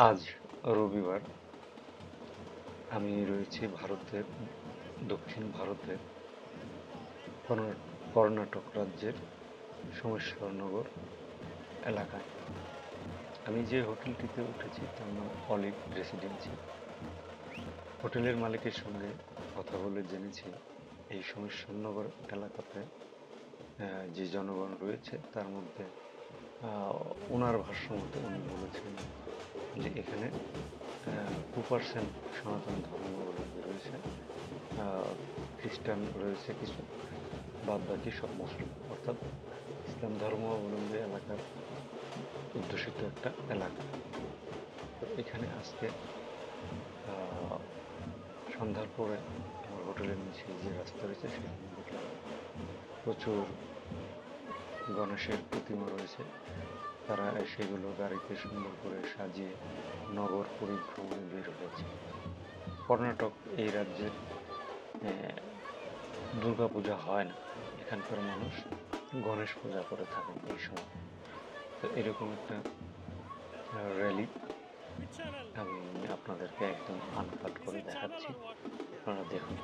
আজ রবিবার। আমি রয়েছি ভারতের দক্ষিণ ভারতের কর্ণাটক রাজ্যের সোমেশ্বরনগর এলাকায়। আমি যে হোটেলটিতে উঠেছি তার নাম অলিভ রেসিডেন্সি। হোটেলের মালিকের সঙ্গে কথা বলে জেনেছি এই সোমেশ্বরনগর এলাকাতে যে জনগণ রয়েছে তার মধ্যে ওনার ভাষ্য মতে উনি বলেছেন যে এখানে 2% সনাতন ধর্মাবলম্বী রয়েছে, খ্রিস্টান রয়েছে কিছু, বাদ বাকি সব মুসলিম, অর্থাৎ ইসলাম ধর্মাবলম্বী এলাকার অধ্যুষিত একটা এলাকা। তো এখানে আজকে সন্ধ্যার পরে আমার হোটেলের নিচে যে রাস্তা রয়েছে সেখানে দেখলাম প্রচুর গণেশের প্রতিমা রয়েছে। তারা সেগুলো গাড়িতে সুন্দর করে সাজিয়ে নগর পরিভ্রমণে বের হয়েছে। কর্ণাটক এই রাজ্যের দুর্গাপূজা হয় না, এখানকার মানুষ গণেশ পূজা করে থাকেন এই সময়। তো এরকম একটা র্যালি আমি আপনাদেরকে একদম আনকাট করে দেখাচ্ছি, আপনারা দেখুন।